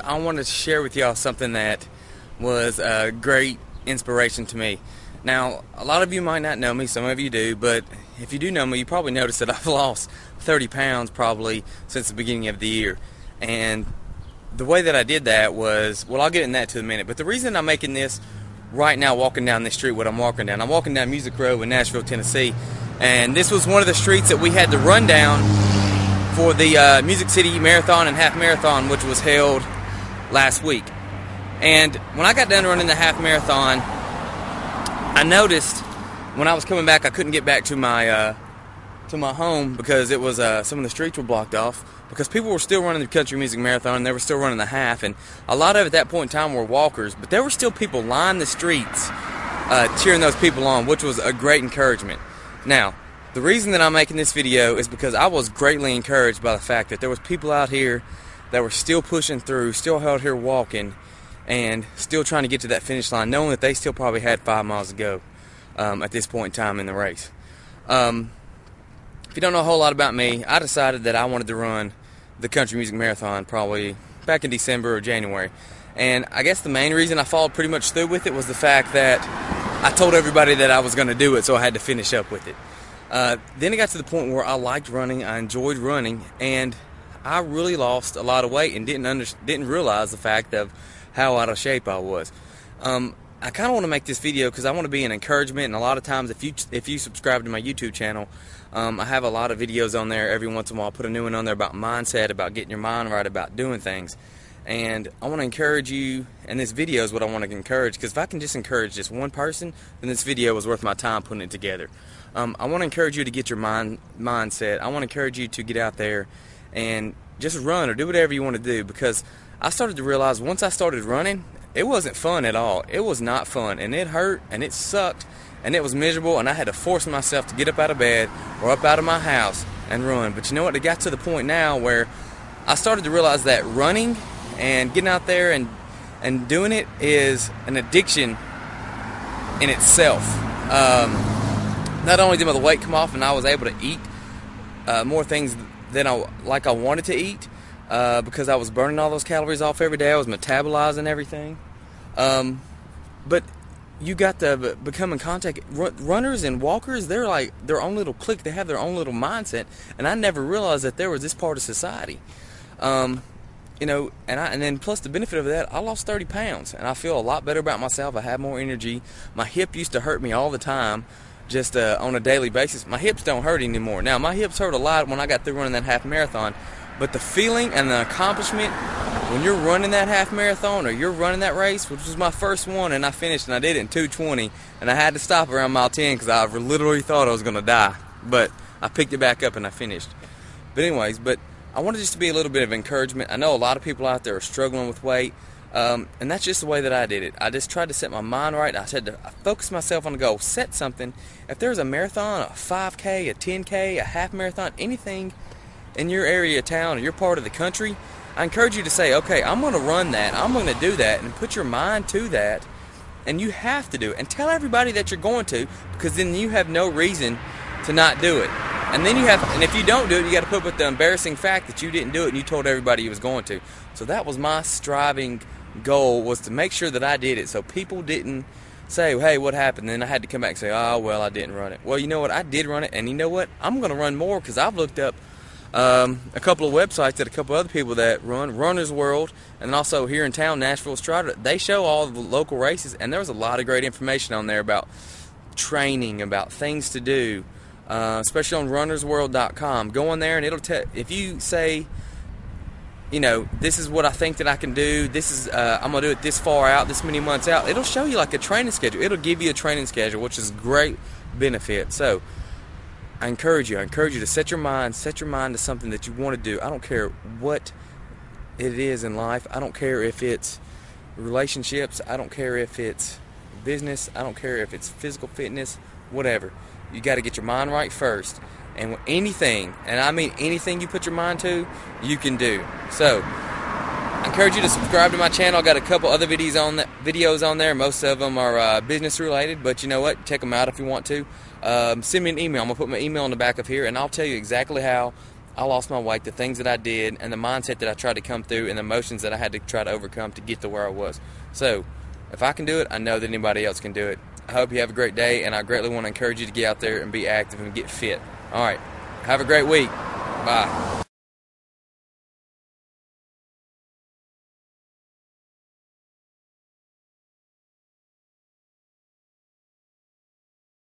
I wanted to share with y'all something that was a great inspiration to me. Now, a lot of you might not know me, some of you do, but if you do know me, you probably noticed that I've lost 30 pounds probably since the beginning of the year. And the way that I did that was, well, I'll get in that to a minute, but the reason I'm making this right now, walking down this street, what I'm walking down Music Road in Nashville, Tennessee, and this was one of the streets that we had to run down for the Music City Marathon and Half Marathon, which was held last week. And when I got done running the half marathon, I noticed when I was coming back I couldn't get back to my home because it was some of the streets were blocked off because people were still running the country music marathon and they were still running the half, and a lot of at that point in time were walkers, but there were still people lining the streets cheering those people on, which was a great encouragement. Now, the reason that I'm making this video is because I was greatly encouraged by the fact that there was people out here that were still pushing through, still out here walking, and still trying to get to that finish line, knowing that they still probably had 5 miles to go at this point in time in the race. If you don't know a whole lot about me, I decided that I wanted to run the country music marathon probably back in December or January. And I guess the main reason I followed pretty much through with it was the fact that I told everybody that I was going to do it, so I had to finish up with it. Then it got to the point where I liked running, I enjoyed running, and I really lost a lot of weight and didn't realize the fact of how out of shape I was. I kind of want to make this video because I want to be an encouragement, and a lot of times if you subscribe to my YouTube channel, I have a lot of videos on there. Every once in a while I'll put a new one on there about mindset, about getting your mind right, about doing things. And I want to encourage you, and this video is what I want to encourage, because if I can just encourage just one person, then this video was worth my time putting it together. I want to encourage you to get your mindset. I want to encourage you to get out there and just run or do whatever you want to do, because I started to realize once I started running, it wasn't fun at all. It was not fun, and it hurt, and it sucked, and it was miserable, and I had to force myself to get up out of bed or up out of my house and run. But you know what? It got to the point now where I started to realize that running and getting out there and doing it is an addiction in itself. Not only did my weight come off and I was able to eat more things than I wanted to eat, because I was burning all those calories off every day. I was metabolizing everything. But you got to become in contact. Runners and walkers, they're like their own little clique. They have their own little mindset, and I never realized that there was this part of society. And then plus the benefit of that, I lost 30 pounds, and I feel a lot better about myself. I have more energy. My hip used to hurt me all the time, just on a daily basis. My hips don't hurt anymore. Now, my hips hurt a lot when I got through running that half marathon, but the feeling and the accomplishment when you're running that half marathon or you're running that race, which was my first one, and I finished, and I did it in 2:20, and I had to stop around mile 10 because I literally thought I was going to die, but I picked it back up and I finished. But anyways, I wanted just to be a little bit of encouragement. I know a lot of people out there are struggling with weight, and that's just the way that I did it. I just tried to set my mind right. I focus myself on a goal, set something. If there's a marathon, a 5K, a 10K, a half marathon, anything in your area of town or your part of the country, I encourage you to say, okay, I'm going to run that, I'm going to do that, and put your mind to that, and you have to do it. And tell everybody that you're going to, because then you have no reason to not do it. And then and if you don't do it, you got to put up with the embarrassing fact that you didn't do it and you told everybody you was going to. So that was my striving goal, was to make sure that I did it, so people didn't say, hey, what happened? And then I had to come back and say, oh, well, I didn't run it. Well, you know what? I did run it, and you know what? I'm going to run more, because I've looked up a couple of websites that a couple other people that run, Runner's World, and also here in town, Nashville Strata. They show all the local races, and there's a lot of great information on there about training, about things to do, especially on runnersworld.com. Go on there, and it'll tell, if you say, this is what I think that I can do, this is, I'm going to do it this far out, this many months out, it'll show you like a training schedule. It'll give you a training schedule, which is great benefit. So I encourage you to set your mind to something that you want to do. I don't care what it is in life. I don't care if it's relationships. I don't care if it's business. I don't care if it's physical fitness, whatever. You got to get your mind right first. And anything, and I mean anything you put your mind to, you can do. So I encourage you to subscribe to my channel. I got a couple other videos on there. Most of them are business related, but you know what? Check them out if you want to. Send me an email. I'm going to put my email in the back of here, and I'll tell you exactly how I lost my weight, the things that I did, and the mindset that I tried to come through, and the emotions that I had to try to overcome to get to where I was. So, if I can do it, I know that anybody else can do it. I hope you have a great day, and I greatly want to encourage you to get out there and be active and get fit. All right. Have a great week. Bye.